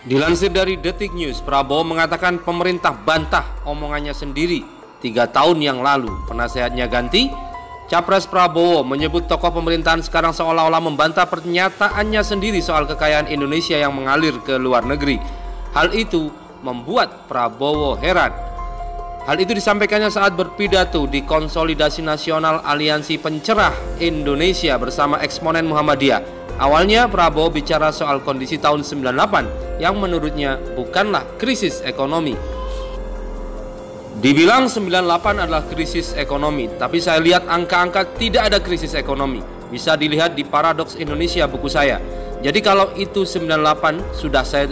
Dilansir dari Detik News, Prabowo mengatakan pemerintah bantah omongannya sendiri 3 tahun yang lalu. Penasehatnya ganti. Capres Prabowo menyebut tokoh pemerintahan sekarang seolah-olah membantah pernyataannya sendiri soal kekayaan Indonesia yang mengalir ke luar negeri. Hal itu membuat Prabowo heran. Hal itu disampaikannya saat berpidato di Konsolidasi Nasional Aliansi Pencerah Indonesia bersama eksponen Muhammadiyah. Awalnya Prabowo bicara soal kondisi tahun 98 yang menurutnya bukanlah krisis ekonomi. Dibilang 98 adalah krisis ekonomi, tapi saya lihat angka-angka tidak ada krisis ekonomi. Bisa dilihat di Paradoks Indonesia buku saya. Jadi kalau itu 98 sudah saya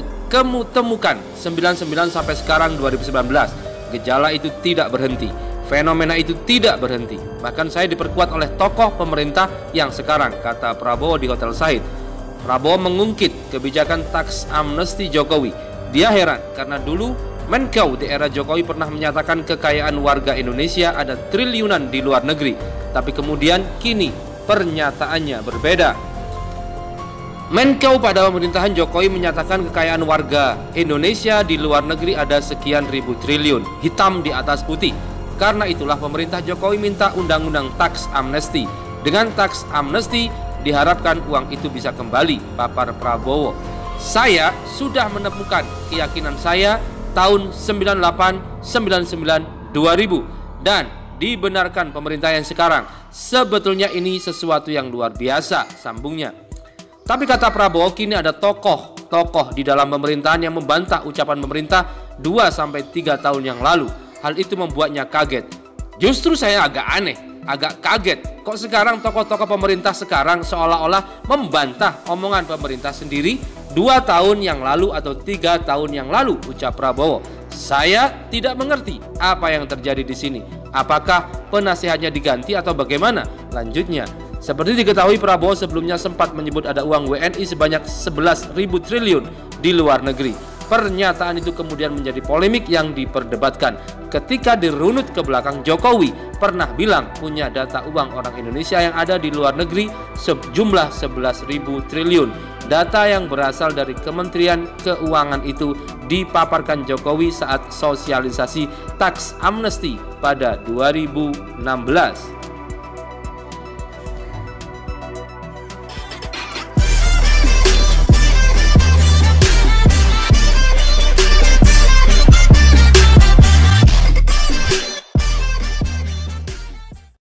temukan 99 sampai sekarang 2019. Gejala itu tidak berhenti. Fenomena itu tidak berhenti. Bahkan saya diperkuat oleh tokoh pemerintah yang sekarang, kata Prabowo di Hotel Said. Prabowo mengungkit kebijakan tax amnesty Jokowi. Dia heran karena dulu Menkeu di era Jokowi pernah menyatakan kekayaan warga Indonesia ada triliunan di luar negeri. Tapi kemudian kini pernyataannya berbeda. Menkeu pada pemerintahan Jokowi menyatakan kekayaan warga Indonesia di luar negeri ada sekian ribu triliun, hitam di atas putih. Karena itulah pemerintah Jokowi minta undang-undang tax amnesty. Dengan tax amnesty diharapkan uang itu bisa kembali, papar Prabowo. Saya sudah menemukan keyakinan saya tahun 98, 99, 2000 dan dibenarkan pemerintah yang sekarang. Sebetulnya ini sesuatu yang luar biasa, sambungnya. Tapi kata Prabowo, kini ada tokoh di dalam pemerintahan yang membantah ucapan pemerintah 2-3 tahun yang lalu. Hal itu membuatnya kaget. Justru saya agak kaget. Kok sekarang tokoh-tokoh pemerintah sekarang seolah-olah membantah omongan pemerintah sendiri 2 tahun yang lalu atau 3 tahun yang lalu, ucap Prabowo. Saya tidak mengerti apa yang terjadi di sini. Apakah penasehatnya diganti atau bagaimana? Lanjutnya, seperti diketahui Prabowo sebelumnya sempat menyebut ada uang WNI sebanyak 11.000 triliun di luar negeri. Pernyataan itu kemudian menjadi polemik yang diperdebatkan. Ketika dirunut ke belakang, Jokowi pernah bilang punya data uang orang Indonesia yang ada di luar negeri sejumlah 11.000 triliun. Data yang berasal dari Kementerian Keuangan itu dipaparkan Jokowi saat sosialisasi tax amnesty pada 2016.